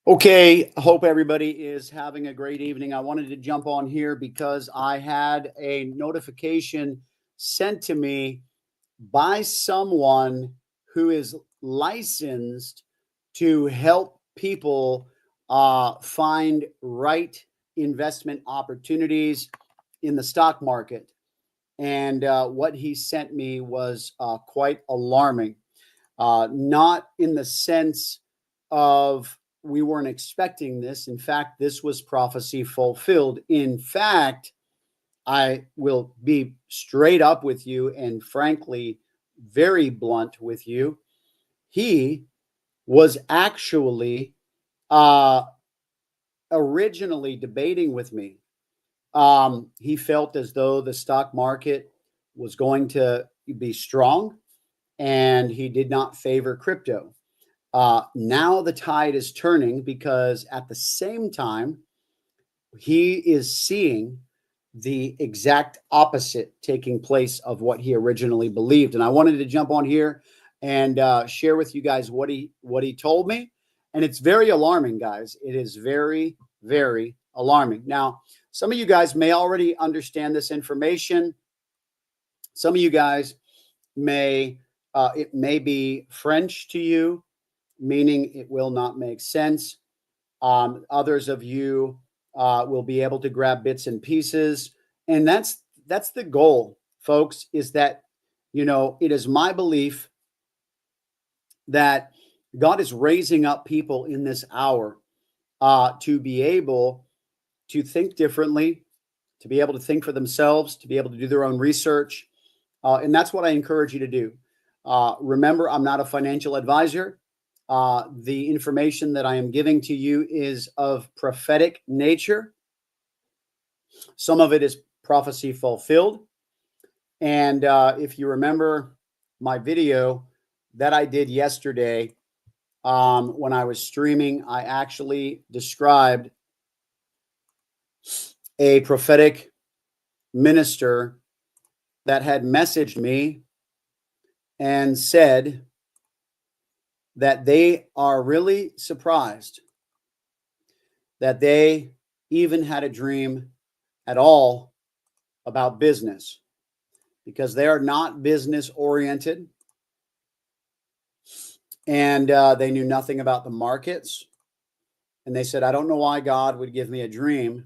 Okay, hope everybody is having a great evening. I wanted to jump on here because I had a notification sent to me by someone who is licensed to help people find right investment opportunities in the stock market. And what he sent me was quite alarming. Not in the sense of we weren't expecting this. In fact, this was prophecy fulfilled. In fact, I will be straight up with you and frankly, very blunt with you. He was actually uh, originally debating with me. He felt as though the stock market was going to be strong and he did not favor crypto. Now the tide is turning because at the same time, he is seeing the exact opposite taking place of what he originally believed. And I wanted to jump on here and share with you guys what he told me. And it's very alarming, guys. It is very, very alarming. Now, some of you guys may already understand this information. Some of you guys may, it may be French to you, meaning it will not make sense. Others of you will be able to grab bits and pieces. And that's the goal, folks, is that, it is my belief that God is raising up people in this hour to be able to think differently, to be able to think for themselves, to be able to do their own research. And that's what I encourage you to do. Remember, I'm not a financial advisor. The information that I am giving to you is of prophetic nature. Some of it is prophecy fulfilled. And if you remember my video that I did yesterday, when I was streaming, I actually described a prophetic minister that had messaged me and said that they are really surprised that they even had a dream at all about business because they are not business oriented and they knew nothing about the markets. And they said, I don't know why God would give me a dream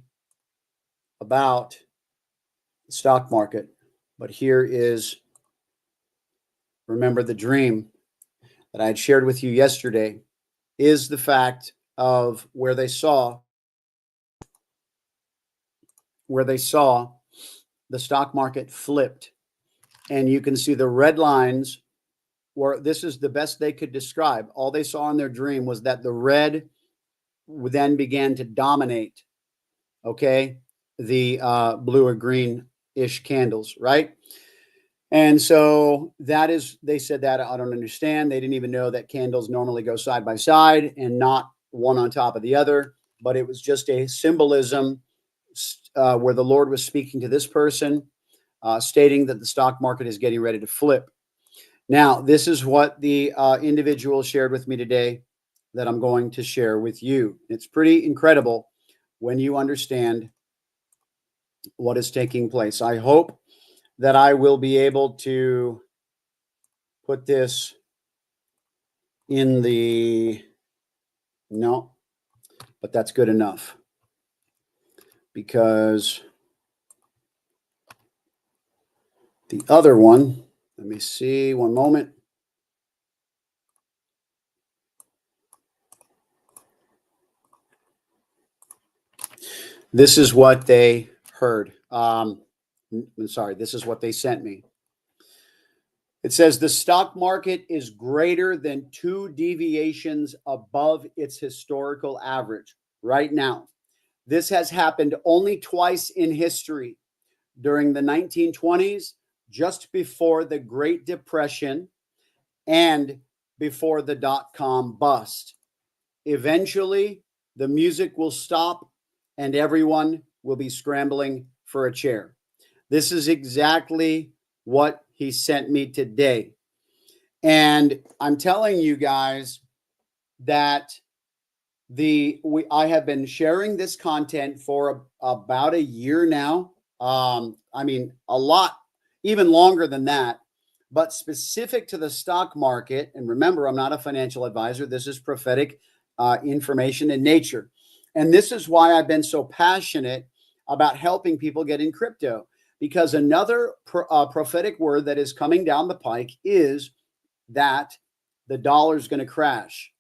about the stock market. But here is, remember the dream that I had shared with you yesterday is the fact of where they saw the stock market flipped. And you can see the red lines where this is the best they could describe. All they saw in their dream was that the red then began to dominate, okay, the blue or green-ish candles, right? And so that is, they said that I don't understand. They didn't even know that candles normally go side by side and not one on top of the other, but it was just a symbolism where the Lord was speaking to this person, stating that the stock market is getting ready to flip. Now, this is what the individual shared with me today that I'm going to share with you. It's pretty incredible when you understand what is taking place. I hope that I will be able to put this in the, no, but that's good enough because the other one, let me see, one moment. This is what they heard. I'm sorry, this is what they sent me. It says the stock market is greater than 2 deviations above its historical average right now. This has happened only twice in history, during the 1920s, just before the Great Depression, and before the dot-com bust. Eventually, the music will stop and everyone will be scrambling for a chair. This is exactly what he sent me today. And I'm telling you guys that I have been sharing this content for about a year now. I mean, a lot, even longer than that, but specific to the stock market. And remember, I'm not a financial advisor. This is prophetic information in nature. And this is why I've been so passionate about helping people get in crypto, because another prophetic word that is coming down the pike is that the dollar is going to crash.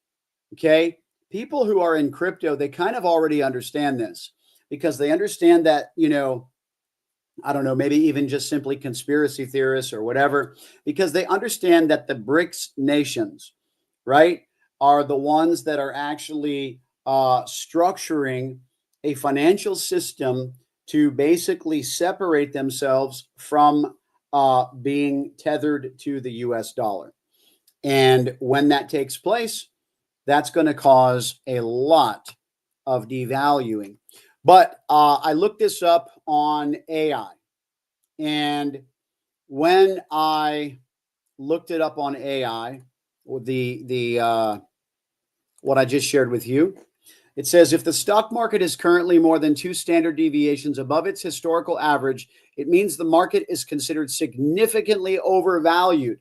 Okay. People who are in crypto, they kind of already understand this, because they understand that, I don't know, maybe even just simply conspiracy theorists or whatever, because they understand that the BRICS nations, right, are the ones that are actually structuring a financial system to basically separate themselves from being tethered to the US dollar. And when that takes place, that's going to cause a lot of devaluing. But I looked this up on AI. And when I looked it up on AI, what I just shared with you, it says if the stock market is currently more than 2 standard deviations above its historical average, it means the market is considered significantly overvalued,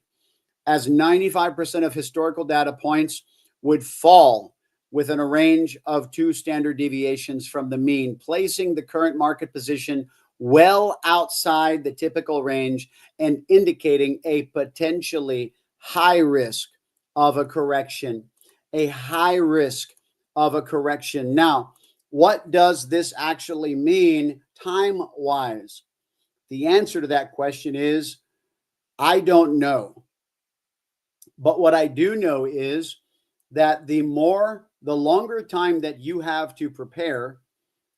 as 95% of historical data points would fall within a range of 2 standard deviations from the mean, placing the current market position well outside the typical range and indicating a potentially high risk of a correction. A high risk of a correction. Now, what does this actually mean time-wise? The answer to that question is, I don't know. But what I do know is that the longer time that you have to prepare,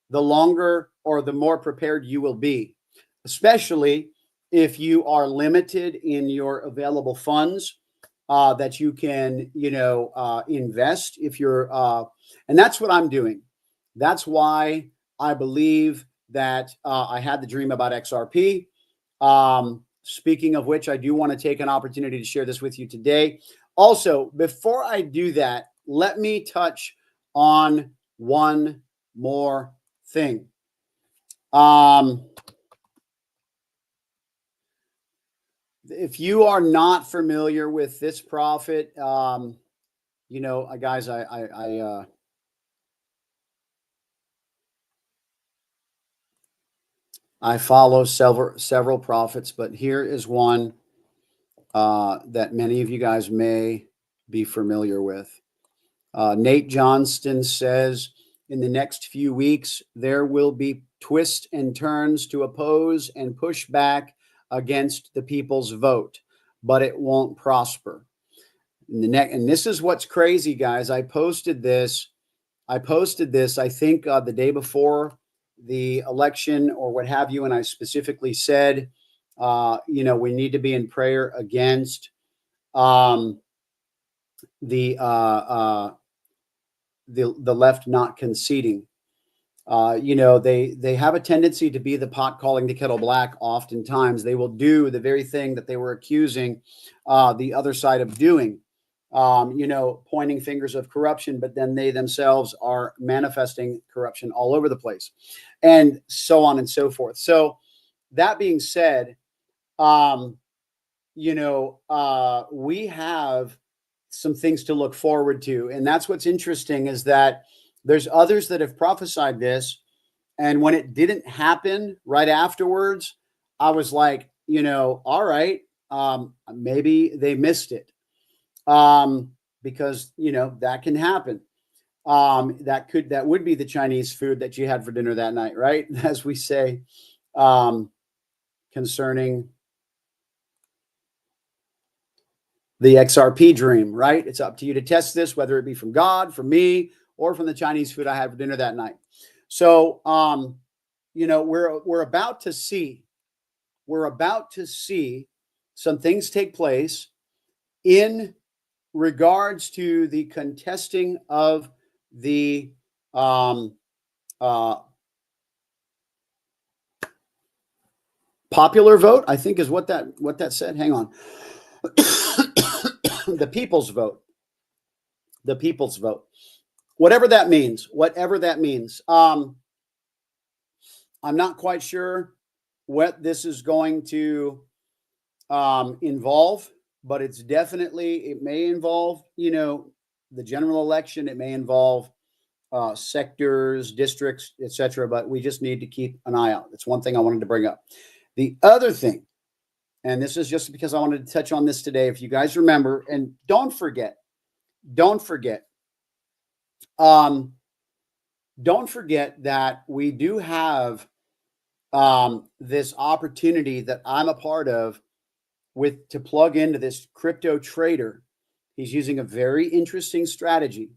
the longer or the more prepared you will be, especially if you are limited in your available funds that you can, invest. If you're, and that's what I'm doing. That's why I believe that I had the dream about XRP. Speaking of which, I do want to take an opportunity to share this with you today. Also, before I do that, let me touch on one more thing. If you are not familiar with this prophet, guys, I follow several prophets, but here is one that many of you guys may be familiar with. Nate Johnston says, in the next few weeks, there will be twists and turns to oppose and push back against the people's vote, but it won't prosper. And this is what's crazy, guys. I posted this, I think, the day before the election or what have you. And I specifically said, we need to be in prayer against the left not conceding. They have a tendency to be the pot calling the kettle black. Oftentimes they will do the very thing that they were accusing the other side of doing, pointing fingers of corruption, but then they themselves are manifesting corruption all over the place, and so on and so forth. So that being said, we have some things to look forward to. And that's what's interesting, is that there's others that have prophesied this. And when it didn't happen right afterwards, I was like, all right, maybe they missed it. Because, that can happen. That would be the Chinese food that you had for dinner that night, right? As we say, concerning the XRP dream, right? It's up to you to test this, whether it be from God, from me, or from the Chinese food I had for dinner that night. So, we're about to see some things take place in regards to the contesting of the popular vote, I think is what that said. Hang on. The people's vote. whatever that means, whatever that means. I'm not quite sure what this is going to involve, but it's definitely, it may involve, you know, the general election. It may involve sectors, districts, etc. But we just need to keep an eye out. That's one thing I wanted to bring up. The other thing, and this is just because I wanted to touch on this today, if you guys remember, and don't forget, don't forget that we do have this opportunity that I'm a part of to plug into this crypto trader. He's using a very interesting strategy.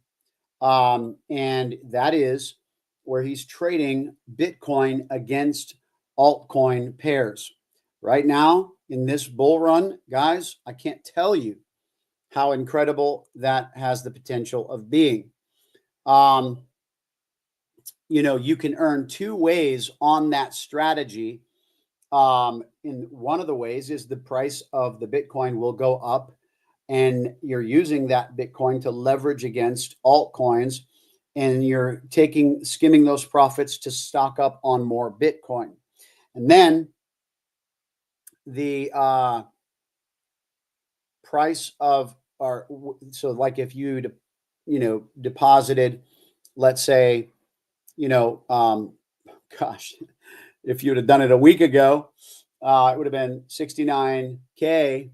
And that is where he's trading Bitcoin against altcoin pairs. Right now in this bull run, guys, I can't tell you how incredible that has the potential of being. You know, you can earn two ways on that strategy. In one of the ways is the price of the Bitcoin will go up, and you're using that Bitcoin to leverage against altcoins, and you're skimming those profits to stock up on more Bitcoin. And then the price of so like if you deposited, let's say, gosh, if you'd have done it a week ago, it would have been 69K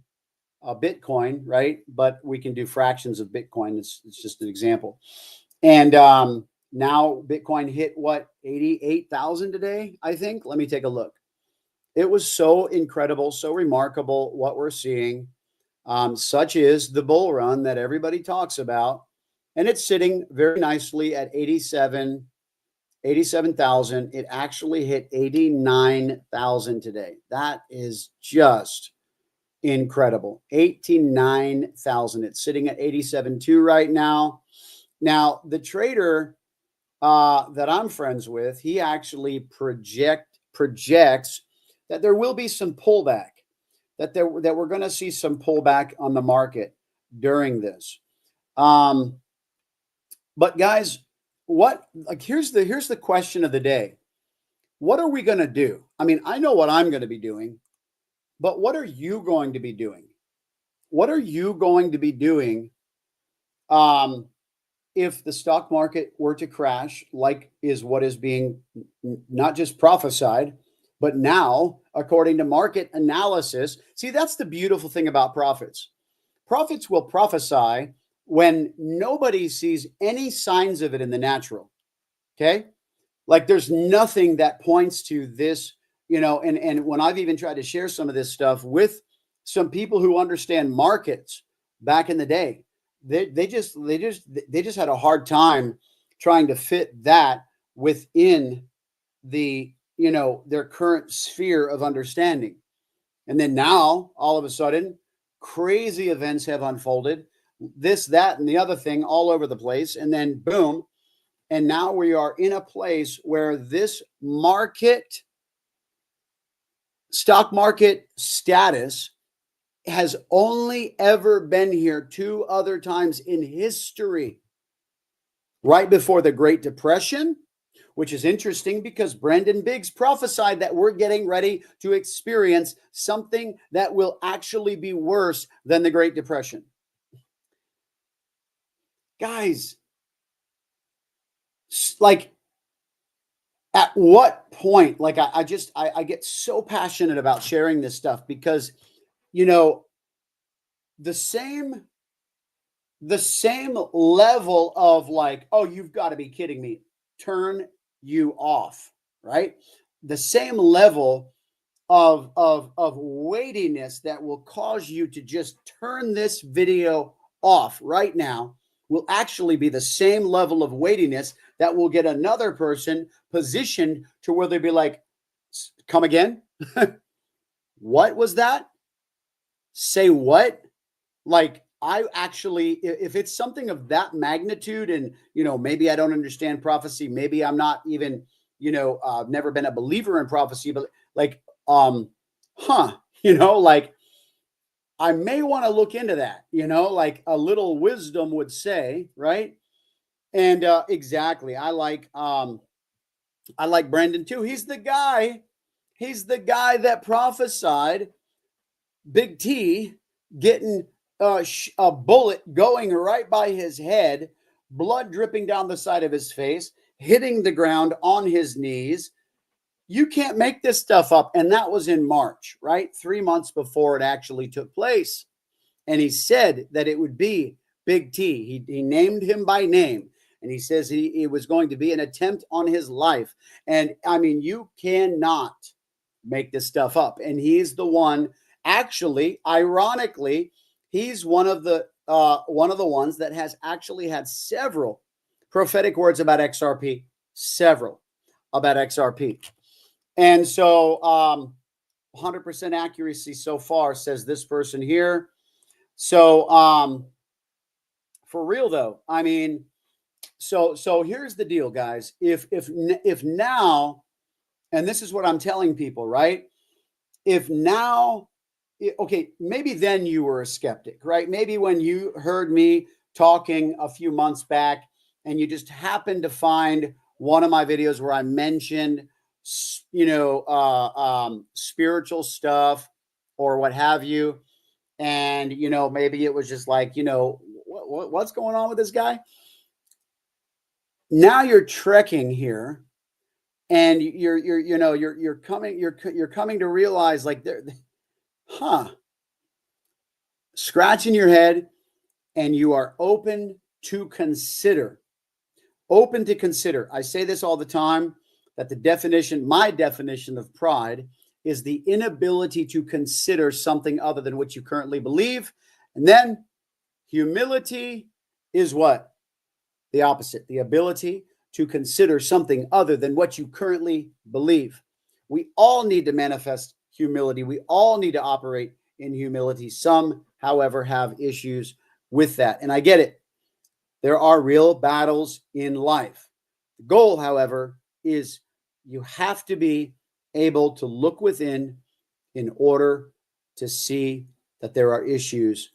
Bitcoin, right? But we can do fractions of Bitcoin. It's just an example. And now Bitcoin hit what, 88,000 today, I think. Let me take a look. It was so incredible, so remarkable what we're seeing. Such is the bull run that everybody talks about. And it's sitting very nicely at 87,000. It actually hit 89,000 today. That is just incredible. 89,000. It's sitting at 87.2 right now. Now, the trader that I'm friends with, he actually projects that there will be some pullback, that we're going to see some pullback on the market during this. But guys, here's the question of the day. What are we going to do? I mean, I know what I'm going to be doing, but what are you going to be doing? What are you going to be doing if the stock market were to crash, like is what is being not just prophesied, but now, according to market analysis? See, that's the beautiful thing about prophets. Prophets will prophesy when nobody sees any signs of it in the natural. Okay? Like there's nothing that points to this, and when I've even tried to share some of this stuff with some people who understand markets back in the day, they just had a hard time trying to fit that within the, their current sphere of understanding. And then now all of a sudden crazy events have unfolded, this, that, and the other thing all over the place. And then boom. And now we are in a place where this stock market status has only ever been here two other times in history. Right before the Great Depression, which is interesting because Brendan Biggs prophesied that we're getting ready to experience something that will actually be worse than the Great Depression. Guys, like, at what point, like I get so passionate about sharing this stuff because, the same level of like, oh, you've got to be kidding me, turn you off, right? The same level of weightiness that will cause you to just turn this video off right now will actually be the same level of weightiness that will get another person positioned to where they'd be like, come again? What was that? Say what? Like, I actually, if it's something of that magnitude and, maybe I don't understand prophecy, maybe I'm not even, I've never been a believer in prophecy, but like, like I may want to look into that, like a little wisdom would say, right? And exactly, I like Brandon too. He's the guy that prophesied Big T getting a bullet going right by his head, blood dripping down the side of his face, hitting the ground on his knees. You can't make this stuff up. And that was in March, right? 3 months before it actually took place. And he said that it would be Big T. He named him by name. And he says it was going to be an attempt on his life. And I mean, you cannot make this stuff up. And he's the one, actually, ironically, he's one of the ones that has actually had several prophetic words about XRP, several about XRP. And so 100% accuracy so far, says this person here. So for real though, I mean, so here's the deal, guys. If now, and this is what I'm telling people, right? If now, okay, maybe then you were a skeptic, right? Maybe when you heard me talking a few months back and you just happened to find one of my videos where I mentioned, spiritual stuff or what have you. And, maybe it was just like, what's going on with this guy? Now you're trekking here and you're coming to realize like scratching your head, and you are open to consider. I say this all the time, that my definition of pride is the inability to consider something other than what you currently believe. And then humility is what? The opposite, the ability to consider something other than what you currently believe. We all need to manifest humility. We all need to operate in humility. Some, however, have issues with that. And I get it. There are real battles in life. The goal, however, is you have to be able to look within in order to see that there are issues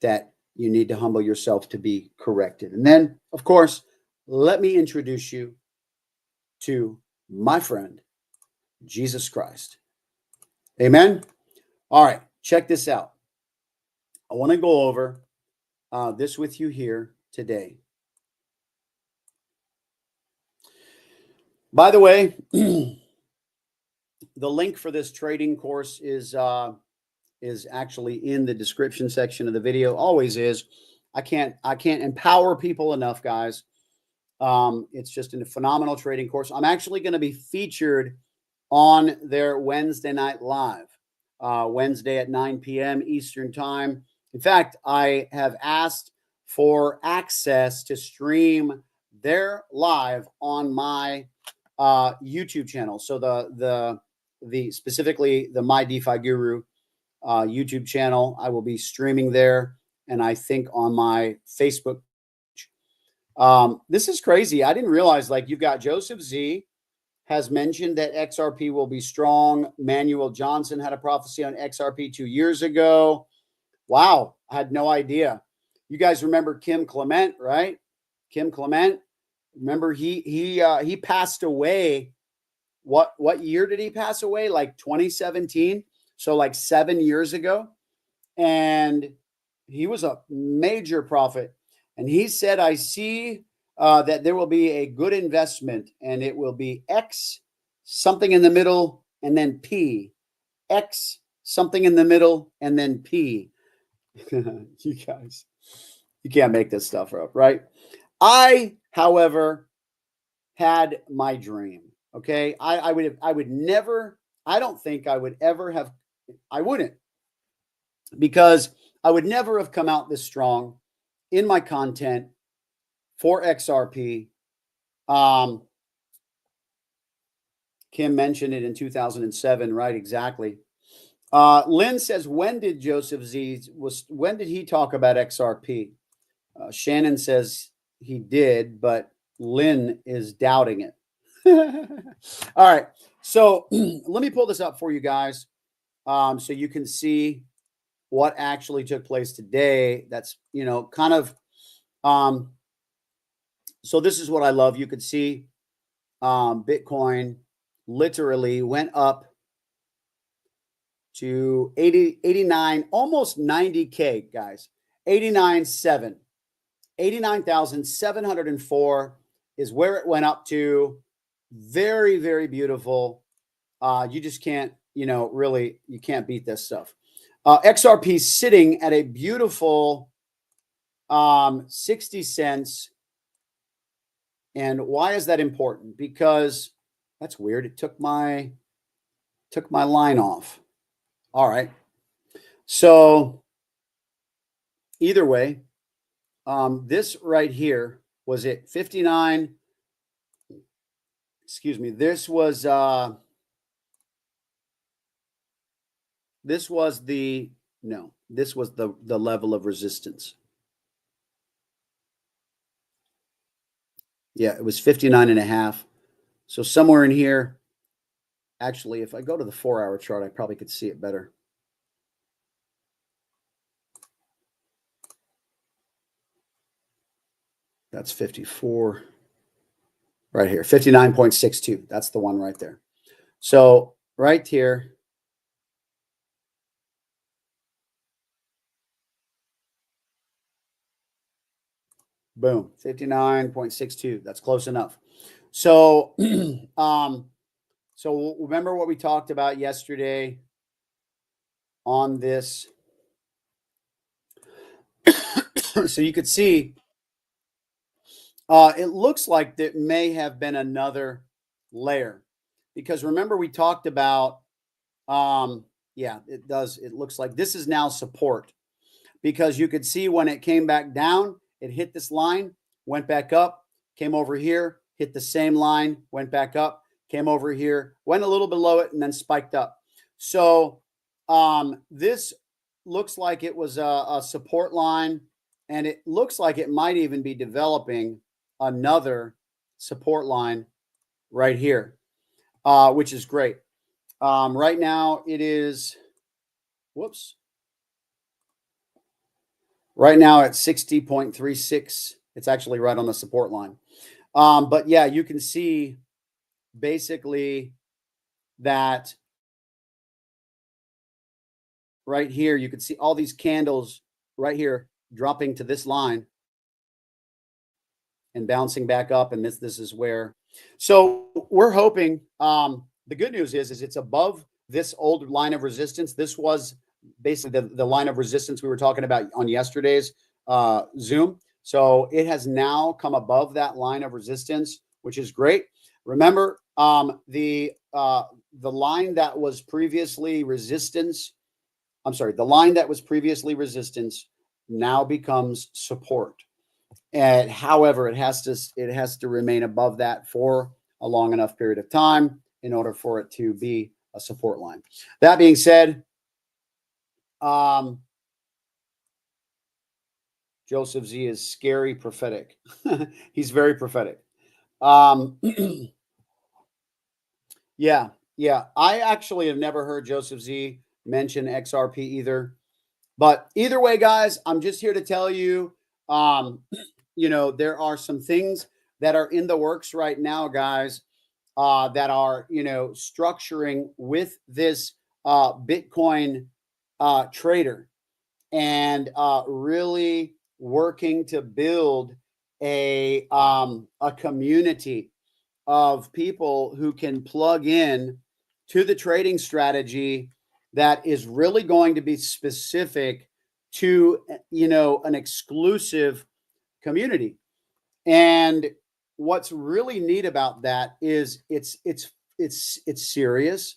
that you need to humble yourself to be corrected. And then, of course, let me introduce you to my friend, Jesus Christ. Amen. All right, check this out. I want to go over this with you here today. By the way, the link for this trading course is actually in the description section of the video. Always is. I can't empower people enough, guys. It's just a phenomenal trading course. I'm actually going to be featured on their Wednesday night live, Wednesday at 9 p.m. Eastern time. In fact, I have asked for access to stream their live on my YouTube channel. So the specifically the My DeFi Guru YouTube channel, I will be streaming there, and I think on my Facebook. This is crazy. I didn't realize, like, you've got Joseph Z has mentioned that XRP will be strong. Manuel Johnson had a prophecy on XRP 2 years ago. Wow, I had no idea. You guys remember Kim Clement, right? Kim Clement. Remember he passed away. What year did he pass away? Like 2017. So like 7 years ago. And he was a major prophet. And he said, I see that there will be a good investment, and it will be X, something in the middle, and then P. X, something in the middle, and then P. You guys, you can't make this stuff up, right? I, however, had my dream. Okay. I would never, I don't think I would ever have, I wouldn't, because I would never have come out this strong in my content for XRP. Kim mentioned it in 2007, right? Exactly. Lynn says, when did when did he talk about XRP? Shannon says he did, but Lynn is doubting it. All right. So let me pull this up for you guys so you can see what actually took place today. That's, kind of So this is what I love. You could see Bitcoin literally went up to 89, almost 90K, guys. 89,704 is where it went up to. Very, very beautiful. You just can't, really, you can't beat this stuff. XRP sitting at a beautiful 60 cents. And why is that important? Because that's weird. It took my line off. All right. So either way, this right here was it 59. Excuse me. This was the level of resistance. Yeah, it was 59.5. So somewhere in here, actually, if I go to the 4-hour chart, I probably could see it better. That's 54 right here, 59.62. That's the one right there. So right here, boom, 59.62. That's close enough. So, so remember what we talked about yesterday on this. So you could see, it looks like there may have been another layer, because remember we talked about, yeah, it does. It looks like this is now support, because you could see when it came back down, it hit this line, went back up, came over here, hit the same line, went back up, came over here, went a little below it, and then spiked up. So this looks like it was a support line, and it looks like it might even be developing another support line right here, which is great. Right now it is, whoops. Right now at 60.36, it's actually right on the support line. But yeah, you can see basically that right here, you can see all these candles right here dropping to this line and bouncing back up. And this is where, so we're hoping, the good news is it's above this old line of resistance. This was basically the line of resistance we were talking about on yesterday's Zoom. So it has now come above that line of resistance, which is great. Remember, the line that was previously resistance, the line that was previously resistance now becomes support. And however, it has to remain above that for a long enough period of time in order for it to be a support line. That being said, Joseph Z is scary prophetic. He's very prophetic. Yeah. I actually have never heard Joseph Z mention XRP either. But either way, guys, I'm just here to tell you, there are some things that are in the works right now, guys, that are, structuring with this Bitcoin trader, and really working to build a community of people who can plug in to the trading strategy that is really going to be specific to, an exclusive community. And what's really neat about that is it's serious.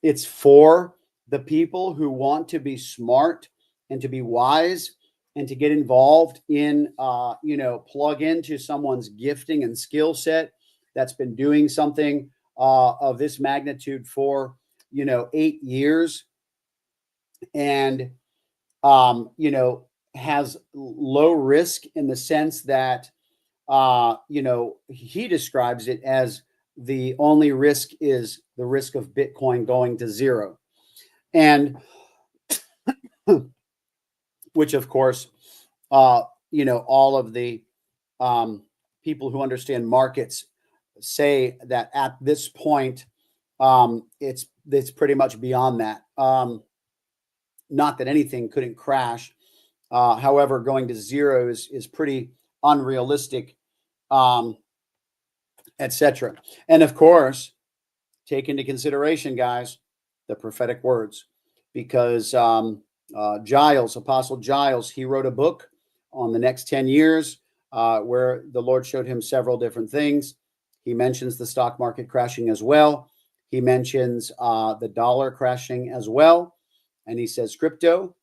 It's for the people who want to be smart and to be wise and to get involved in, plug into someone's gifting and skill set that's been doing something of this magnitude for, 8 years, and, has low risk in the sense that, he describes it as the only risk is the risk of Bitcoin going to zero. And which, of course, all of the people who understand markets say that at this point, it's pretty much beyond that. Not that anything couldn't crash. However, going to zero is pretty unrealistic, etc. And of course, take into consideration, guys, the prophetic words, because Giles, Apostle Giles, he wrote a book on the next 10 years where the Lord showed him several different things. He mentions the stock market crashing as well. He mentions the dollar crashing as well. And he says crypto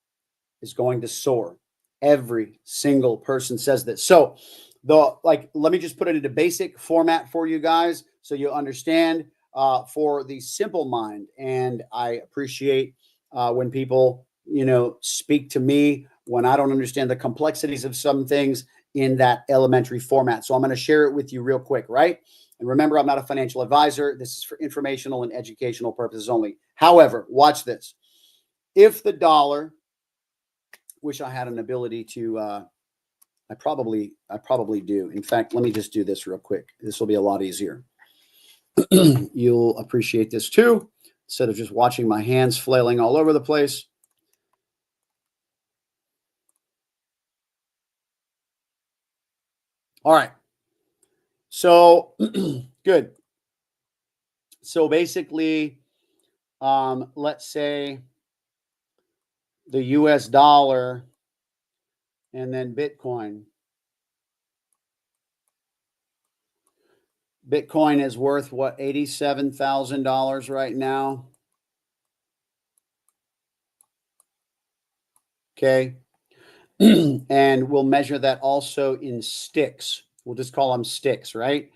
is going to soar. Every single person says this. So let me just put it into basic format for you guys so you understand for the simple mind. And I appreciate when people, speak to me when I don't understand the complexities of some things in that elementary format. So I'm going to share it with you real quick, right? And remember, I'm not a financial advisor. This is for informational and educational purposes only. However, watch this. If the dollar, wish I had an ability to, I probably do. In fact, let me just do this real quick. This will be a lot easier. You'll appreciate this too, instead of just watching my hands flailing all over the place. All right. So good. So basically, let's say the US dollar and then Bitcoin. Bitcoin is worth what, $87,000 right now. Okay. And we'll measure that also in sticks. We'll just call them sticks, right?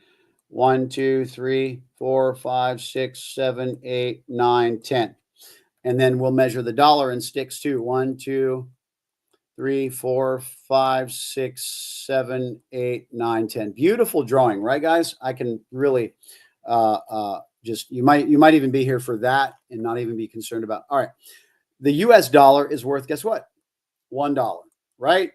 1, 2, 3, 4, 5, 6, 7, 8, 9, 10. And then we'll measure the dollar in sticks too. 1, 2, 3, 4, 5, 6, 7, 8, 9, 10. Beautiful drawing, right, guys? I can really just, you might even be here for that and not even be concerned about. All right. The US dollar is worth, guess what? $1, right?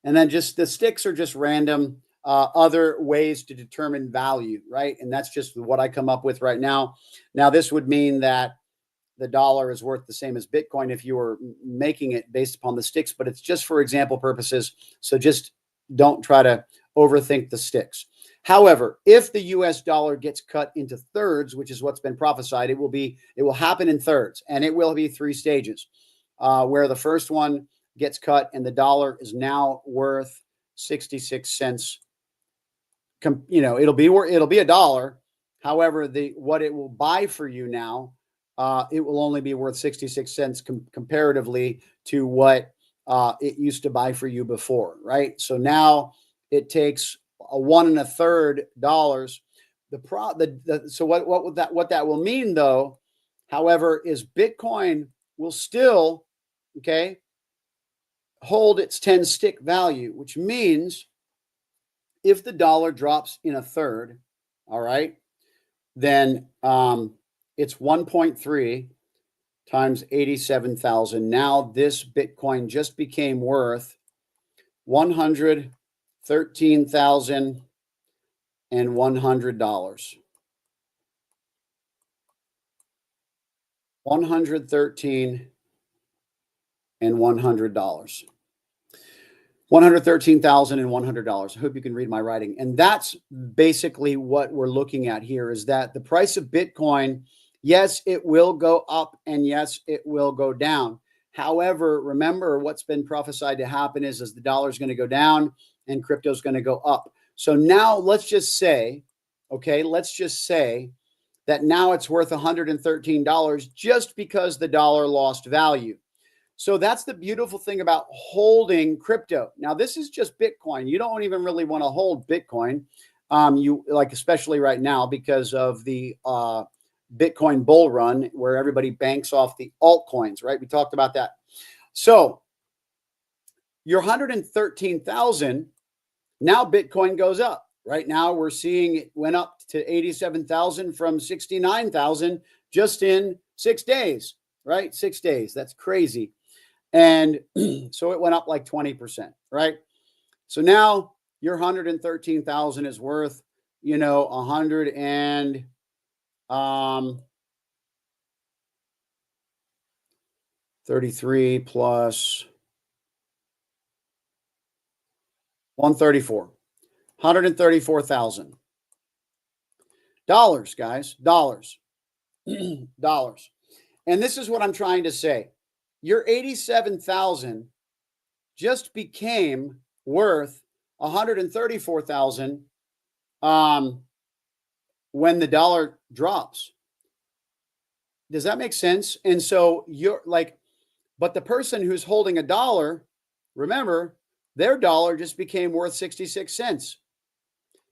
And then just the sticks are just random other ways to determine value, right? And that's just what I come up with right now. Now, this would mean that the dollar is worth the same as Bitcoin if you were making it based upon the sticks, but it's just for example purposes. So just don't try to overthink the sticks. However, if the US dollar gets cut into thirds, which is what's been prophesied, it will happen in thirds, and it will be 3 stages where the first one gets cut and the dollar is now worth 66 cents. It'll be $1. However, what it will buy for you now, it will only be worth 66 cents comparatively to what it used to buy for you before, right? So now it takes a $1 1/3. So what that will mean though, however, is Bitcoin will still, hold its 10 stick value, which means if the dollar drops in 1/3, all right, then it's 1.3 times 87,000. Now this Bitcoin just became worth $113,100. $113,100. $113,100. I hope you can read my writing. And that's basically what we're looking at here, is that the price of Bitcoin, yes, it will go up and yes, it will go down. However, remember what's been prophesied to happen is the dollar is going to go down and crypto is going to go up. So now let's just say that now it's worth $113 just because the dollar lost value. So that's the beautiful thing about holding crypto. Now, this is just Bitcoin. You don't even really want to hold Bitcoin, especially right now because of the Bitcoin bull run where everybody banks off the altcoins, right? We talked about that. So your 113,000, now Bitcoin goes up. Right now we're seeing it went up to 87,000 from 69,000 just in 6 days, right? 6 days. That's crazy. And so it went up like 20%, right? So now your 113,000 is worth, 33 plus 134, $134,000, guys, dollars, dollars. And this is what I'm trying to say. Your 87,000 just became worth 134,000 when the dollar drops. Does that make sense? And so you're like, but the person who's holding a dollar, remember, their dollar just became worth 66 cents.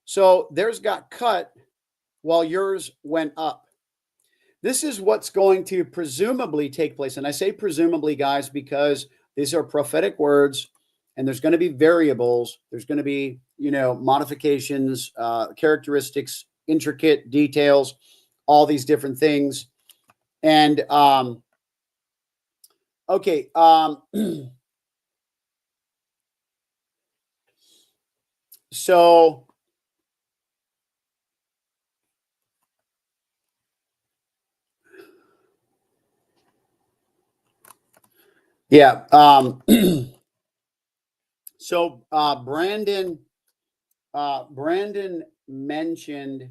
So theirs got cut while yours went up. This is what's going to presumably take place. And I say presumably, guys, because these are prophetic words and there's going to be variables. There's going to be, modifications, characteristics, intricate details, all these different things. And, okay. So yeah. So Brandon mentioned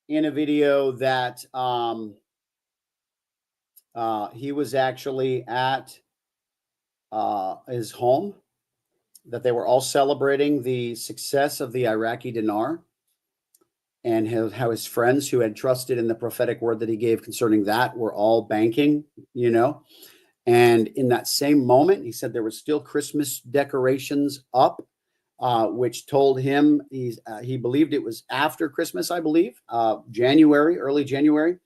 in a video that he was actually at his home, that they were all celebrating the success of the Iraqi dinar, and how his friends who had trusted in the prophetic word that he gave concerning that were all banking, And in that same moment, he said there were still Christmas decorations up, which told him he believed it was after Christmas, I believe, early January.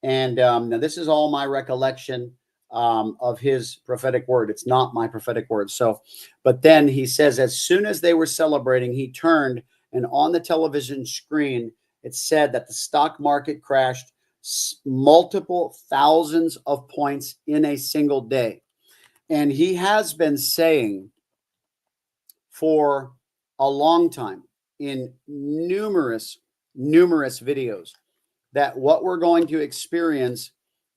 And now this is all my recollection of his prophetic word. It's not my prophetic word. So, but then he says, as soon as they were celebrating, he turned, and on the television screen, it said that the stock market crashed multiple thousands of points in a single day. And he has been saying for a long time in numerous videos that what we're going to experience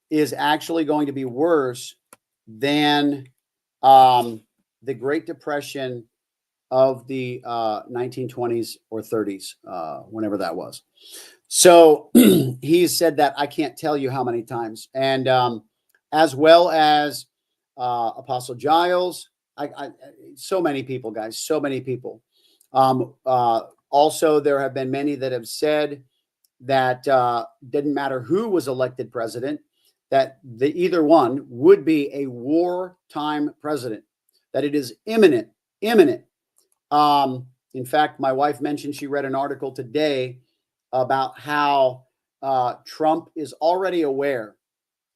is actually going to be worse than the Great Depression of the 1920s or 30s, whenever that was. So he said that I can't tell you how many times. And as well as Apostle Giles, so many people, guys, so many people. Also, there have been many that have said that didn't matter who was elected president, that either one would be a wartime president, that it is imminent. In fact, my wife mentioned she read an article today about how Trump is already aware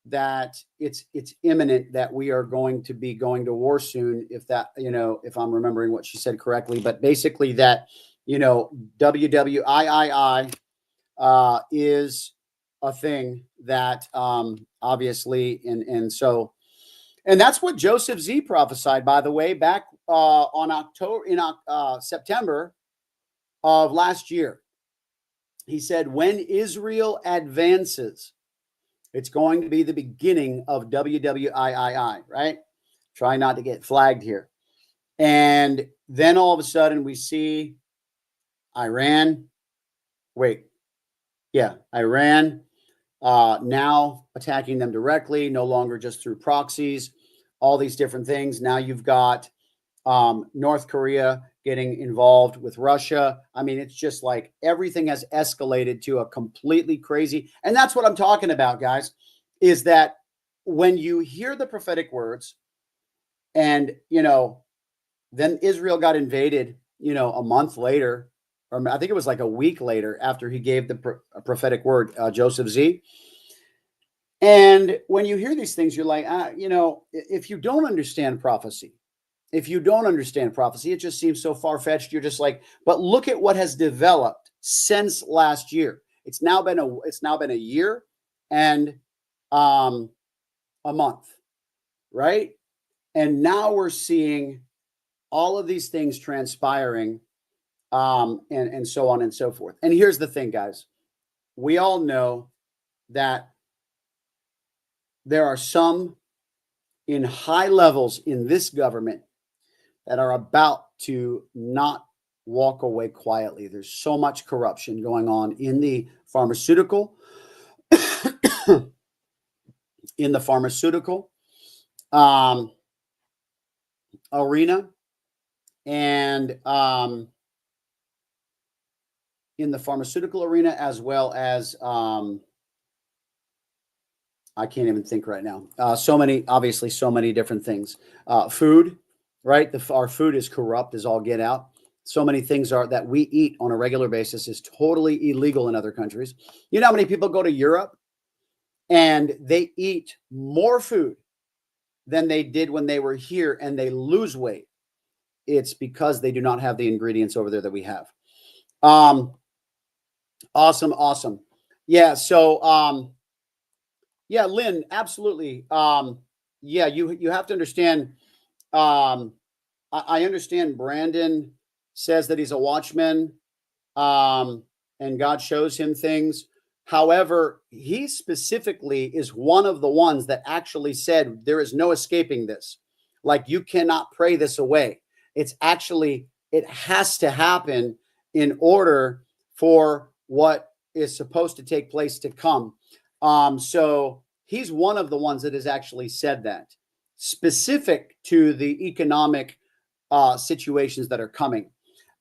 that it's imminent that we are going to be going to war soon, if I'm remembering what she said correctly. But basically that, WWIII is a thing that obviously, and that's what Joseph Z prophesied, by the way, back September of last year. He said, when Israel advances, it's going to be the beginning of WWIII, right? Try not to get flagged here. And then all of a sudden we see Iran now attacking them directly, no longer just through proxies, all these different things. Now you've got North Korea getting involved with Russia. I mean, it's just like everything has escalated to a completely crazy. And that's what I'm talking about, guys, is that when you hear the prophetic words and, then Israel got invaded, a month later, or I think it was like a week later after he gave the prophetic word, Joseph Z. And when you hear these things, you're like, if you don't understand prophecy, it just seems so far-fetched. You're just like, but look at what has developed since last year. It's now been a year and a month, right? And now we're seeing all of these things transpiring. and so on and so forth. And here's the thing, guys. We all know that there are some in high levels in this government that are about to not walk away quietly. There's so much corruption going on in the pharmaceutical, in the pharmaceutical arena, and in the pharmaceutical arena, as well as I can't even think right now. So many different things. Food, right? Our food is corrupt as all get out. So many things that we eat on a regular basis is totally illegal in other countries. You know how many people go to Europe and they eat more food than they did when they were here, and they lose weight? It's because they do not have the ingredients over there that we have. Awesome. Yeah. So, yeah, Lynn, absolutely. Yeah, you have to understand. I understand Brandon says that he's a watchman, and God shows him things. However, he specifically is one of the ones that actually said there is no escaping this. Like, you cannot pray this away. It has to happen in order for what is supposed to take place to come. So he's one of the ones that has actually said that, specific to the economic situations that are coming.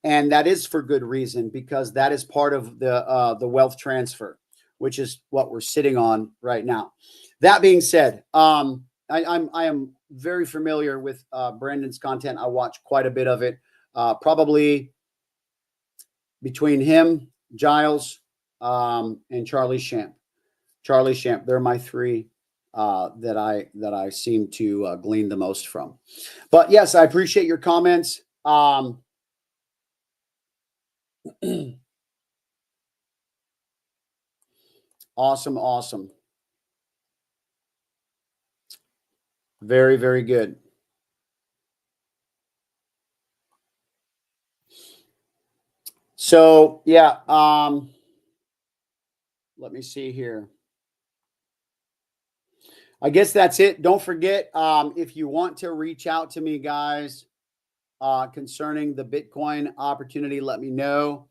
And that is for good reason, because that is part of the wealth transfer, which is what we're sitting on right now. That being said, I am very familiar with Brandon's content. I watch quite a bit of it, probably between him, Giles, and Charlie Shamp. They're my three that I seem to glean the most from. But yes, I appreciate your comments. Awesome. Very, very good. So yeah, let me see here. I guess that's it. Don't forget, if you want to reach out to me, guys, concerning the Bitcoin opportunity, let me know.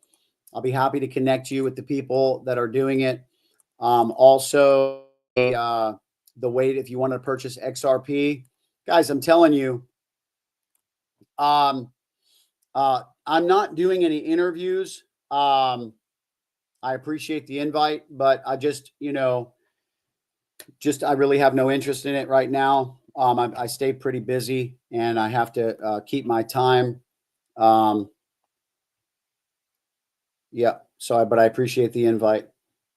I'll be happy to connect you with the people that are doing it. Also, the way, if you want to purchase XRP, guys, I'm telling you, I'm not doing any interviews. I appreciate the invite, but I just, I really have no interest in it right now. I stay pretty busy, and I have to keep my time. Yeah. So, but I appreciate the invite.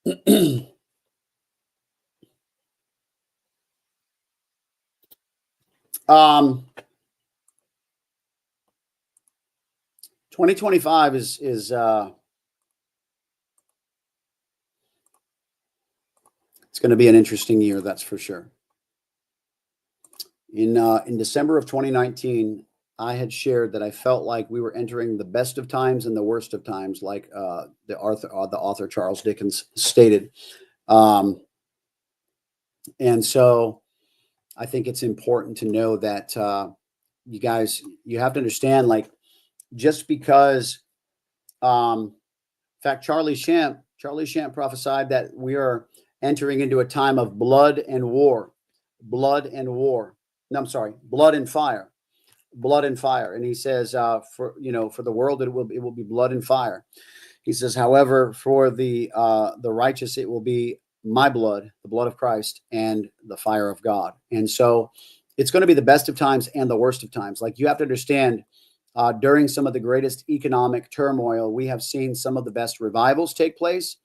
2025 is it's going to be an interesting year, that's for sure. In December of 2019, I had shared that I felt like we were entering the best of times and the worst of times, like the author Charles Dickens stated. And so I think it's important to know that you guys, you have to understand, like, just because, in fact, Charlie Shamp prophesied that we are entering into a time of blood and war. No, I'm sorry, blood and fire. And he says, for the world, it will be blood and fire. He says, however, for the righteous, it will be my blood, the blood of Christ, and the fire of God. And so it's going to be the best of times and the worst of times. Like, you have to understand, during some of the greatest economic turmoil, we have seen some of the best revivals take place.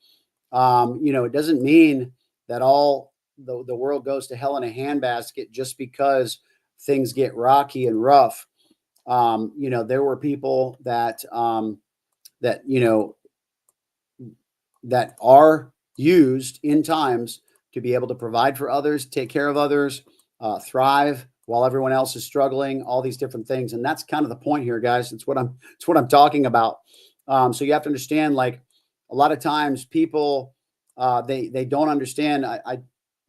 It doesn't mean that all the world goes to hell in a handbasket just because things get rocky and rough. There were people that that are used in times to be able to provide for others, take care of others, thrive while everyone else is struggling, all these different things. And that's kind of the point here, guys. It's what I'm talking about. So you have to understand, like, a lot of times people, they don't understand.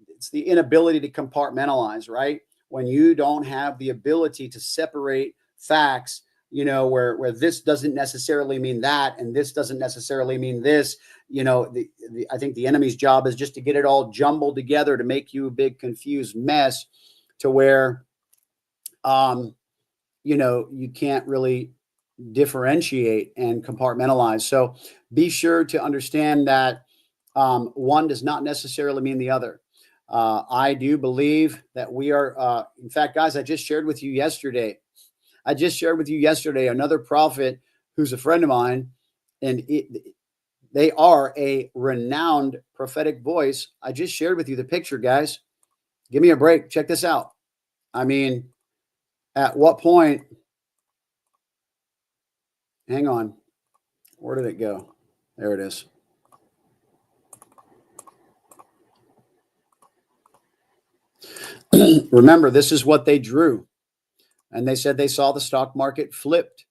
It's the inability to compartmentalize, right? When you don't have the ability to separate facts, where this doesn't necessarily mean that, and this doesn't necessarily mean this. I think the enemy's job is just to get it all jumbled together to make you a big confused mess, to where, you can't really differentiate and compartmentalize. So be sure to understand that one does not necessarily mean the other. I do believe that we are, in fact, guys, I just shared with you yesterday another prophet who's a friend of mine, and they are a renowned prophetic voice. I just shared with you the picture, guys. Give me a break. Check this out. I mean, at what point? Hang on. Where did it go? There it is. Remember, this is what they drew. And they said they saw the stock market flipped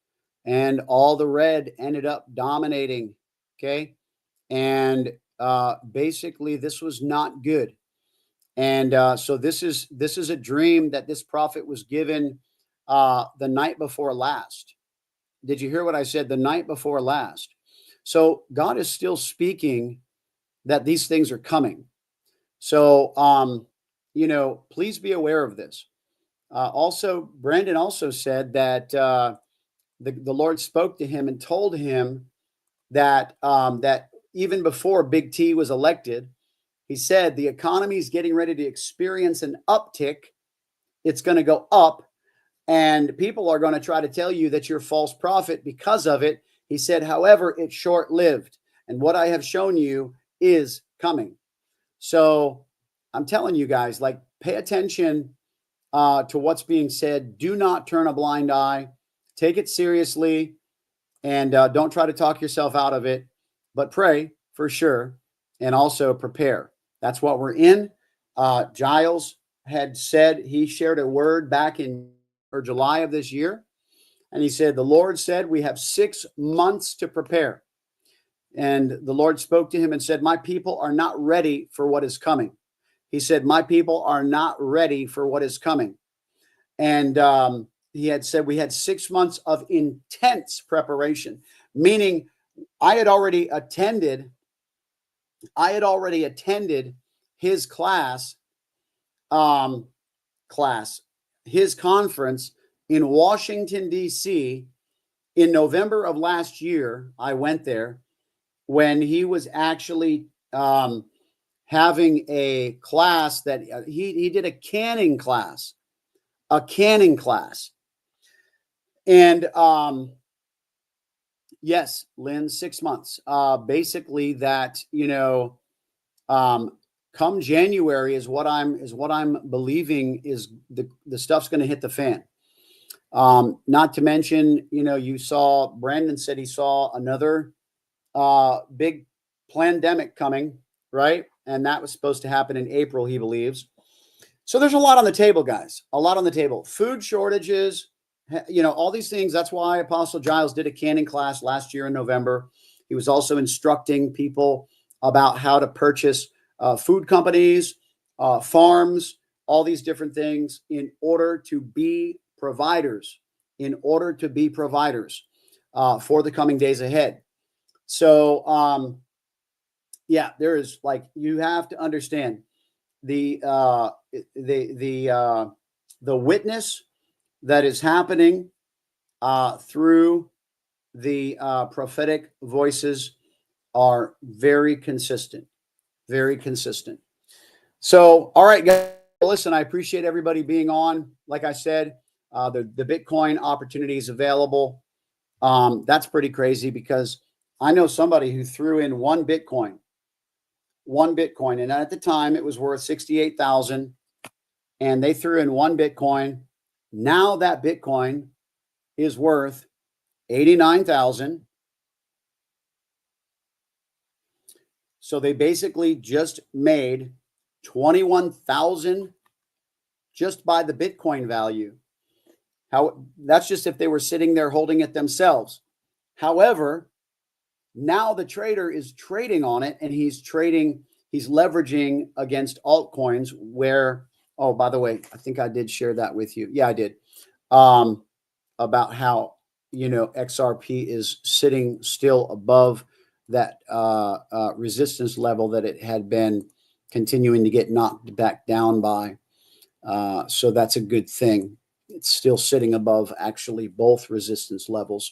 and all the red ended up dominating. Okay. And basically, this was not good. And so this is a dream that this prophet was given the night before last. Did you hear what I said? The night before last. So God is still speaking that these things are coming. So, please be aware of this. Also, Brandon also said that the Lord spoke to him and told him that that even before Big T was elected, he said the economy is getting ready to experience an uptick. It's going to go up, and people are going to try to tell you that you're a false prophet because of it. He said, however, it's short-lived, and what I have shown you is coming. So I'm telling you guys, like, pay attention to what's being said. Do not turn a blind eye. Take it seriously, and don't try to talk yourself out of it, but pray for sure, and also prepare. That's what we're in. Giles had said, he shared a word back in July of this year, and he said, the Lord said we have 6 months to prepare. And the Lord spoke to him and said, my people are not ready for what is coming. He said, my people are not ready for what is coming. And he had said we had 6 months of intense preparation, meaning I had already attended his his conference in Washington, D.C. in November of last year. I went there when he was actually having a class that he did a canning class. And yes, Lynn, 6 months. Basically that, come January is what I'm believing is the stuff's going to hit the fan. Not to mention, you saw Brandon said he saw another big pandemic coming, right? And that was supposed to happen in April, he believes. So there's a lot on the table, guys. A lot on the table. Food shortages, all these things. That's why Apostle Giles did a canning class last year in November. He was also instructing people about how to purchase food companies, farms, all these different things in order to be providers, for the coming days ahead. So, yeah, there is, like, you have to understand the witness that is happening through the prophetic voices are very consistent. So, all right, guys, listen, I appreciate everybody being on. Like I said, the Bitcoin opportunity is available. That's pretty crazy because I know somebody who threw in one Bitcoin, and at the time it was worth 68,000, and they threw in one Bitcoin. Now that Bitcoin is worth 89,000. So they basically just made 21,000 just by the Bitcoin value. That's just if they were sitting there holding it themselves. However, Now the trader is trading on it, and he's leveraging against altcoins where, oh, by the way, I think I did share that with you. Yeah, I did. About how, XRP is sitting still above that resistance level that it had been continuing to get knocked back down by. So that's a good thing. It's still sitting above actually both resistance levels.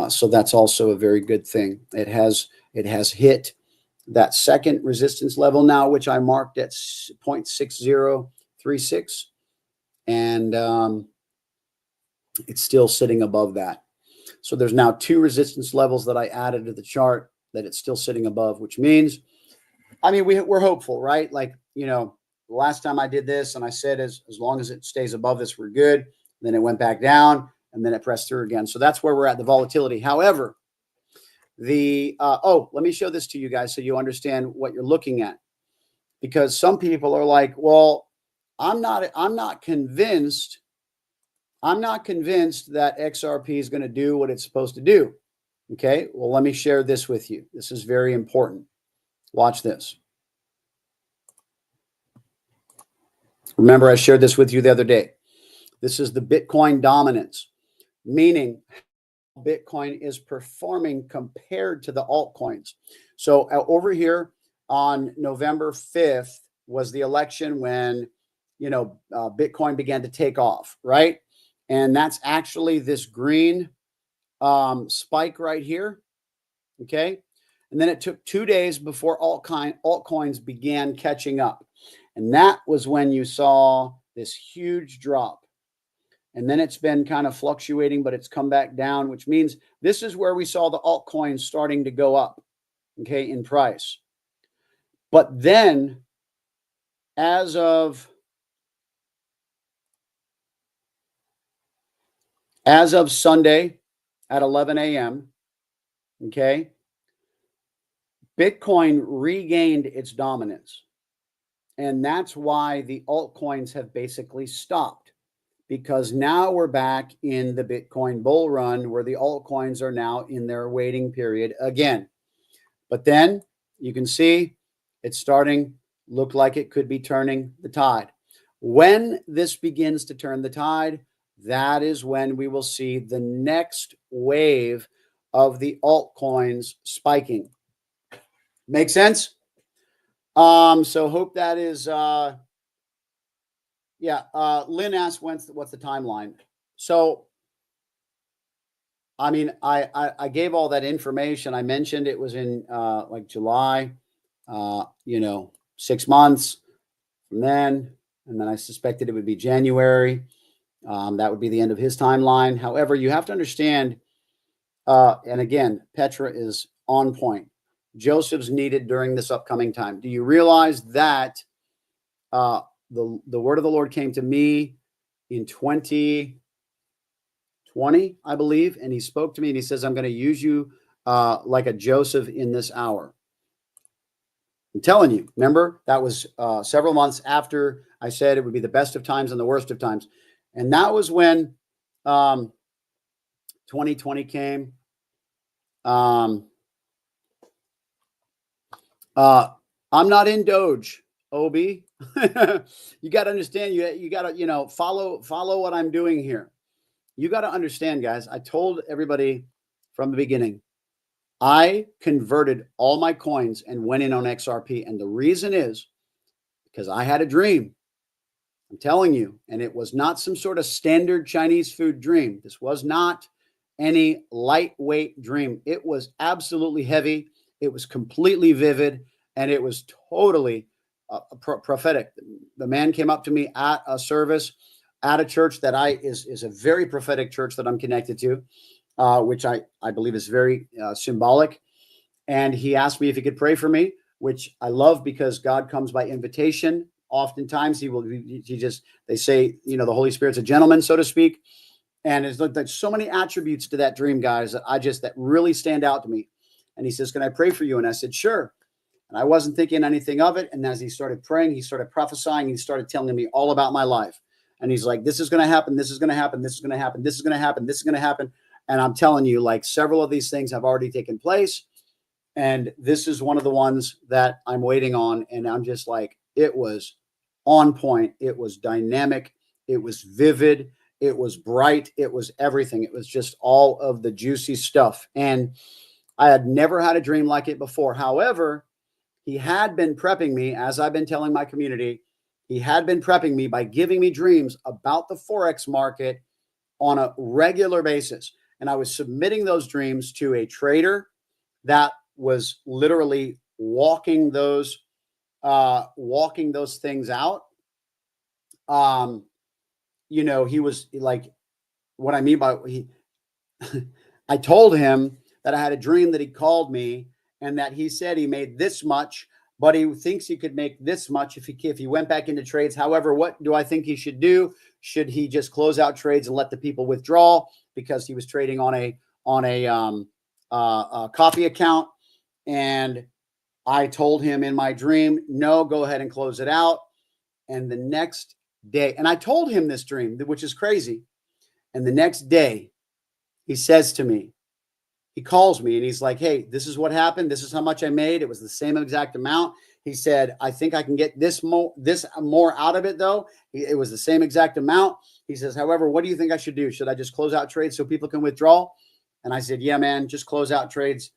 So that's also a very good thing. It has hit that second resistance level now, which I marked at 0.6036. And it's still sitting above that. So there's now 2 resistance levels that I added to the chart that it's still sitting above, which means, we're hopeful, right? Like, the last time I did this and I said, as long as it stays above this, we're good. Then it went back down and then it pressed through again. So that's where we're at, the volatility. However, let me show this to you guys so you understand what you're looking at. Because some people are like, well, I'm not convinced that XRP is going to do what it's supposed to do. Okay, well, let me share this with you. This is very important. Watch this. Remember, I shared this with you the other day. This is the Bitcoin dominance, meaning Bitcoin is performing compared to the altcoins. So over here on November 5th was the election when, Bitcoin began to take off, right? And that's actually this green spike right here. Okay. And then it took 2 days before altcoins began catching up. And that was when you saw this huge drop. And then it's been kind of fluctuating, but it's come back down, which means this is where we saw the altcoins starting to go up, okay, in price. But then as of Sunday at 11 a.m., okay, Bitcoin regained its dominance. And that's why the altcoins have basically stopped, because now we're back in the Bitcoin bull run where the altcoins are now in their waiting period again. But then you can see it's starting, look like it could be turning the tide. When this begins to turn the tide, that is when we will see the next wave of the altcoins spiking. Make sense? So hope that is, Lynn asked what's the timeline. So, I gave all that information. I mentioned it was in, like July, 6 months from then. And then I suspected it would be January. That would be the end of his timeline. However, you have to understand, and again, Petra is on point. Joseph's needed during this upcoming time. Do you realize that the word of the Lord came to me in 2020, I believe, and he spoke to me and he says, I'm going to use you like a Joseph in this hour. I'm telling you, remember, that was several months after I said it would be the best of times and the worst of times. And that was when 2020 came. I'm not in Doge, OB. You got to understand, you got to, follow what I'm doing here. You got to understand, guys, I told everybody from the beginning, I converted all my coins and went in on XRP. And the reason is because I had a dream. I'm telling you, and it was not some sort of standard Chinese food dream. This was not any lightweight dream. It was absolutely heavy. It was completely vivid, and it was totally prophetic. The man came up to me at a service at a church that is a very prophetic church that I'm connected to, which I believe is very symbolic. And he asked me if he could pray for me, which I love because God comes by invitation. Oftentimes they say, the Holy Spirit's a gentleman, so to speak. And there's so many attributes to that dream, guys, that really stand out to me. And he says, can I pray for you? And I said, sure. And I wasn't thinking anything of it. And as he started praying, he started prophesying. He started telling me all about my life. And he's like, this is going to happen. This is going to happen. This is going to happen. This is going to happen. This is going to happen. And I'm telling you, like, several of these things have already taken place. And this is one of the ones that I'm waiting on. And I'm just like, it was on point. It was dynamic. It was vivid. It was bright. It was everything. It was just all of the juicy stuff. And I had never had a dream like it before. However, he had been prepping me, as I've been telling my community, he had been prepping me by giving me dreams about the Forex market on a regular basis. And I was submitting those dreams to a trader that was literally walking those things out. You know, he was like, what I mean by he, I told him that I had a dream that he called me and that he said he made this much, but he thinks he could make this much if he went back into trades. However, what do I think he should do? Should he just close out trades and let the people withdraw because he was trading on a copy account? And I told him in my dream, no, go ahead and close it out. And the next day, and I told him this dream, which is crazy. And the next day, he says to me, he calls me and he's like, hey, this is what happened. This is how much I made. It was the same exact amount. He said, I think I can get this more out of it, though. It was the same exact amount. He says, however, what do you think I should do? Should I just close out trades so people can withdraw? And I said, yeah, man, just close out trades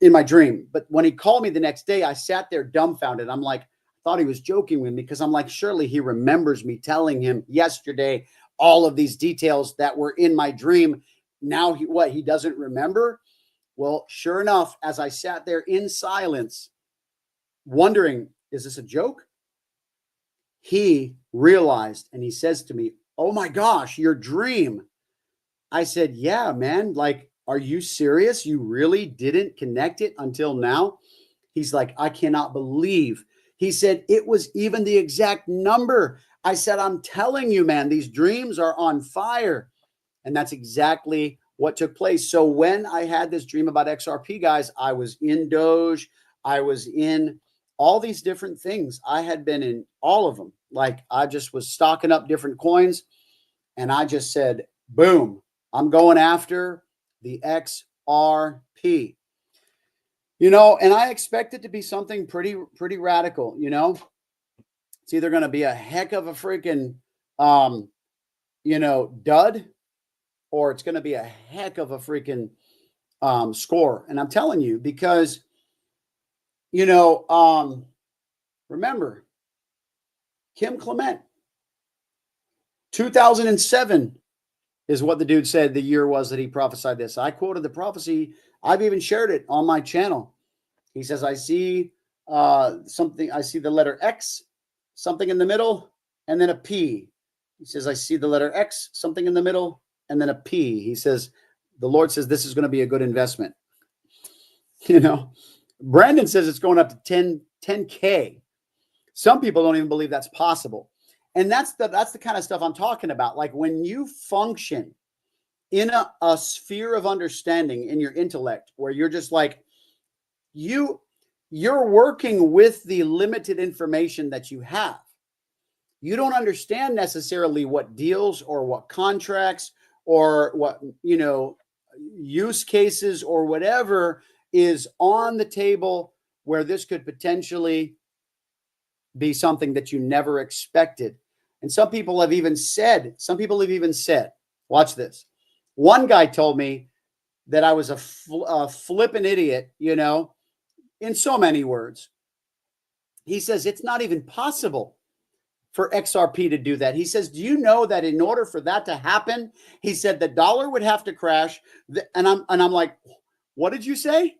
in my dream. But when he called me the next day, I sat there dumbfounded. I'm like, I thought he was joking with me because I'm like, surely he remembers me telling him yesterday all of these details that were in my dream. Now he doesn't remember? Well, sure enough, as I sat there in silence, wondering, is this a joke? He realized and he says to me, oh my gosh, your dream. I said, yeah, man, like, are you serious? You really didn't connect it until now? He's like, I cannot believe. He said, it was even the exact number. I said, I'm telling you, man, these dreams are on fire. And that's exactly what took place. So when I had this dream about XRP, guys, I was in Doge. I was in all these different things. I had been in all of them. Like, I just was stocking up different coins. And I just said, boom, I'm going after the XRP. You know, and I expect it to be something pretty radical, you know. It's either going to be a heck of a freaking, dud, or it's going to be a heck of a freaking score. And I'm telling you, because, remember, Kim Clement, 2007 is what the dude said the year was that he prophesied this. I quoted the prophecy. I've even shared it on my channel. He says, I see something. I see the letter X, something in the middle, and then a P. He says, I see the letter X, something in the middle, and then a P. He says, the Lord says this is going to be a good investment. You know, Brandon says it's going up to 10K. Some people don't even believe that's possible. And that's the kind of stuff I'm talking about. Like, when you function in a sphere of understanding in your intellect, where you're just like, you're working with the limited information that you have. You don't understand necessarily what deals or what contracts or what, use cases or whatever is on the table where this could potentially be something that you never expected. And some people have even said, watch this. One guy told me that I was a flippin' idiot, in so many words. He says, it's not even possible for XRP to do that. He says, do you know that in order for that to happen, he said the dollar would have to crash. And I'm like, what did you say?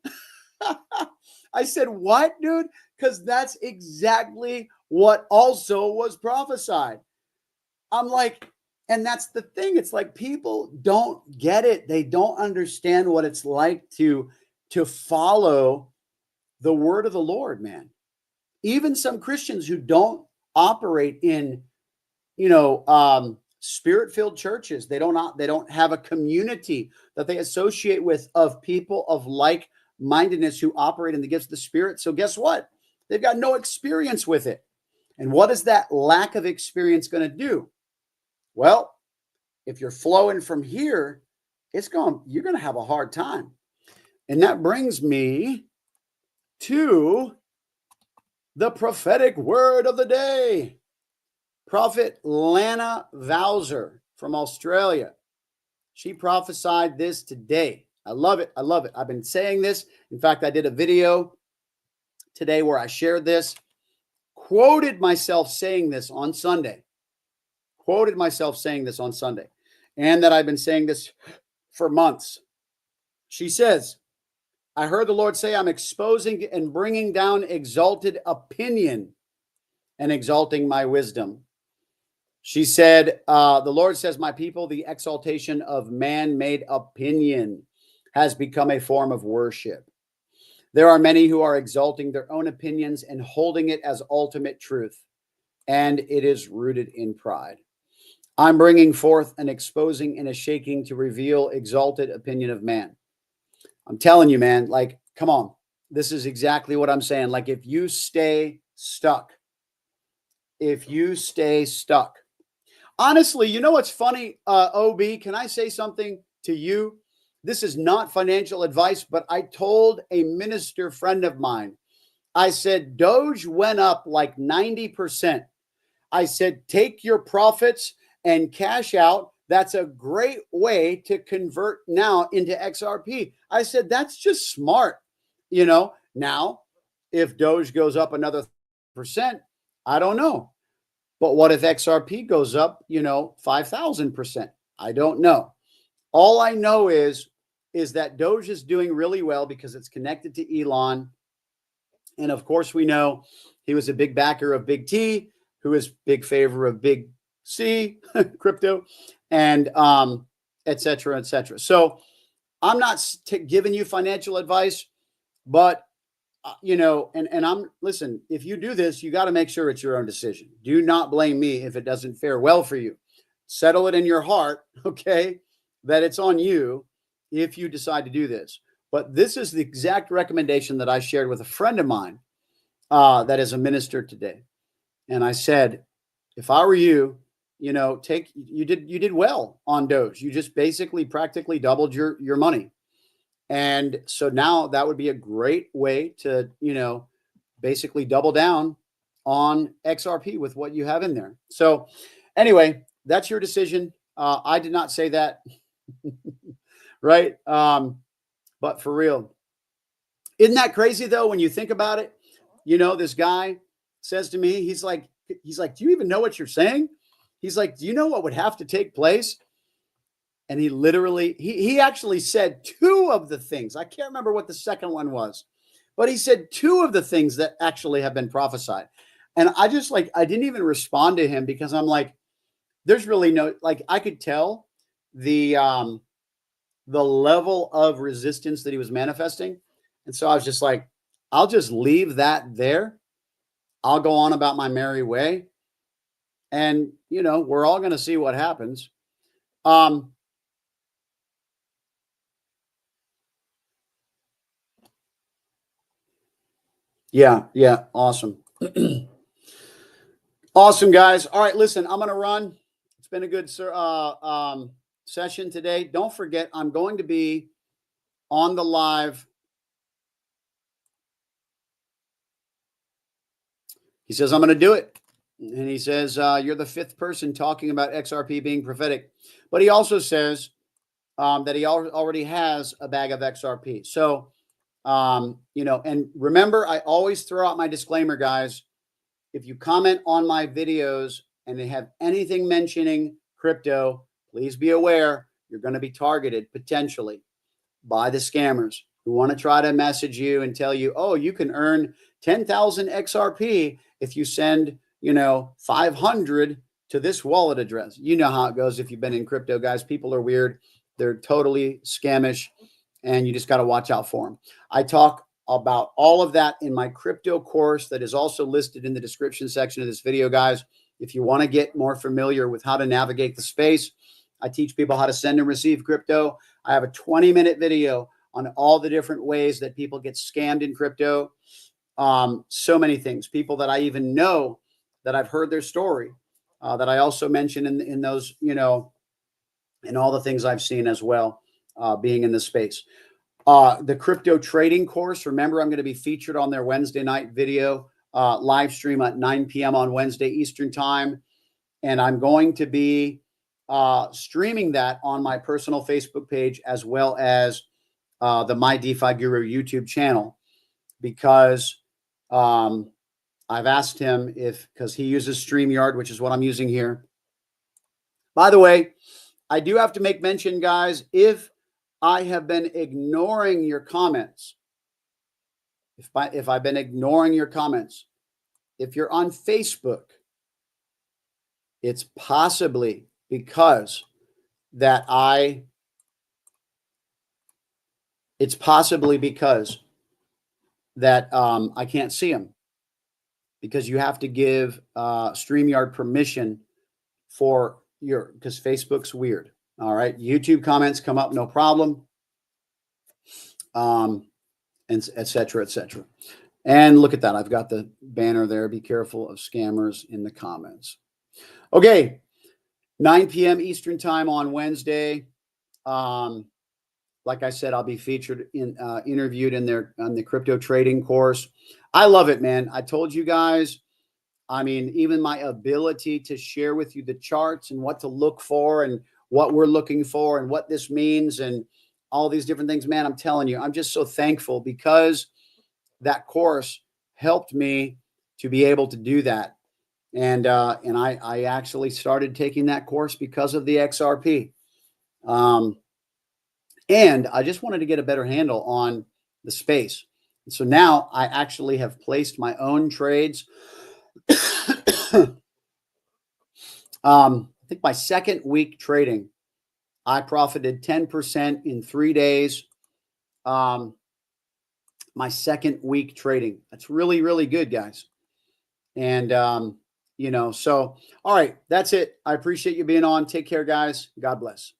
I said, what, dude? Because that's exactly what also was prophesied. I'm like, and that's the thing. It's like, people don't get it. They don't understand what it's like to follow the word of the Lord, man. Even some Christians who don't operate in, spirit-filled churches, they don't have a community that they associate with of people of like-mindedness who operate in the gifts of the Spirit. So guess what? They've got no experience with it. And what is that lack of experience going to do? Well, if you're flowing from here, you're going to have a hard time. And that brings me to the prophetic word of the day. Prophet Lana Vowser from Australia. She prophesied this today. I love it. I love it. I've been saying this. In fact, I did a video today where I shared this, quoted myself saying this on Sunday, and that I've been saying this for months. She says, I heard the Lord say, I'm exposing and bringing down exalted opinion and exalting my wisdom. She said, the Lord says, my people, the exaltation of man-made opinion has become a form of worship. There are many who are exalting their own opinions and holding it as ultimate truth, and it is rooted in pride. I'm bringing forth an exposing and a shaking to reveal exalted opinion of man. I'm telling you, man, like, come on. This is exactly what I'm saying. Like, if you stay stuck, honestly, you know what's funny, OB? Can I say something to you? This is not financial advice, but I told a minister friend of mine, I said, Doge went up like 90%. I said, take your profits and cash out. That's a great way to convert now into XRP. I said, that's just smart. You know, now if Doge goes up another %, I don't know. But what if XRP goes up, 5,000%? I don't know. All I know is that Doge is doing really well because it's connected to Elon. And of course, we know he was a big backer of Big T, who is big favor of Big C, crypto, and et cetera, et cetera. So I'm not giving you financial advice, but and I'm, listen, if you do this, you got to make sure it's your own decision. Do not blame me if it doesn't fare well for you. Settle it in your heart, okay, that it's on you if you decide to do this. But this is the exact recommendation that I shared with a friend of mine that is a minister today. And I said, if I were you, you did well on Doge. You just basically practically doubled your money. And so now that would be a great way to, basically double down on XRP with what you have in there. So anyway, that's your decision. I did not say that, right? But for real, isn't that crazy though? When you think about it, this guy says to me, he's like, do you even know what you're saying? He's like, do you know what would have to take place? And he literally, he actually said two of the things. I can't remember what the second one was, but he said two of the things that actually have been prophesied. And I just I didn't even respond to him because I'm like, there's really no, I could tell the level of resistance that he was manifesting. And so I was just like, I'll just leave that there. I'll go on about my merry way. And, we're all going to see what happens. Yeah. Awesome. Awesome, guys. All right, listen, I'm going to run. It's been a good session today. Don't forget, I'm going to be on the live. He says, I'm going to do it. And he says, you're the fifth person talking about XRP being prophetic. But he also says that he already has a bag of XRP. So, and remember, I always throw out my disclaimer, guys. If you comment on my videos and they have anything mentioning crypto, please be aware you're going to be targeted potentially by the scammers who want to try to message you and tell you, oh, you can earn 10,000 XRP if you send, 500 to this wallet address. You know how it goes if you've been in crypto, guys. People are weird. They're totally scamish, and you just got to watch out for them. I talk about all of that in my crypto course that is also listed in the description section of this video, guys. If you want to get more familiar with how to navigate the space, I teach people how to send and receive crypto. I have a 20-minute video on all the different ways that people get scammed in crypto. So many things. People that I even know that I've heard their story, that I also mention in those, in all the things I've seen as well, being in the space. the crypto trading course. Remember, I'm going to be featured on their Wednesday night video live stream at 9 p.m. on Wednesday Eastern time. And I'm going to be streaming that on my personal Facebook page as well as the My DeFi Guru YouTube channel, because I've asked him because he uses StreamYard, which is what I'm using here. By the way, I do have to make mention, guys, if I have been ignoring your comments, if I've been ignoring your comments, if you're on Facebook, it's possibly because that I can't see them, because you have to give StreamYard permission because Facebook's weird. All right. YouTube comments come up, no problem. And et cetera, et cetera. And look at that. I've got the banner there. Be careful of scammers in the comments. Okay. 9 p.m. Eastern time on Wednesday. Like I said, I'll be featured interviewed on the crypto trading course. I love it, man. I told you guys, I mean, even my ability to share with you the charts and what to look for and what we're looking for and what this means and all these different things, man, I'm telling you, I'm just so thankful, because that course helped me to be able to do that. And I actually started taking that course because of the XRP. And I just wanted to get a better handle on the space. And so now I actually have placed my own trades. I think my second week trading, I profited 10% in 3 days. My second week trading. That's really, really good, guys. And, so, all right, that's it. I appreciate you being on. Take care, guys. God bless.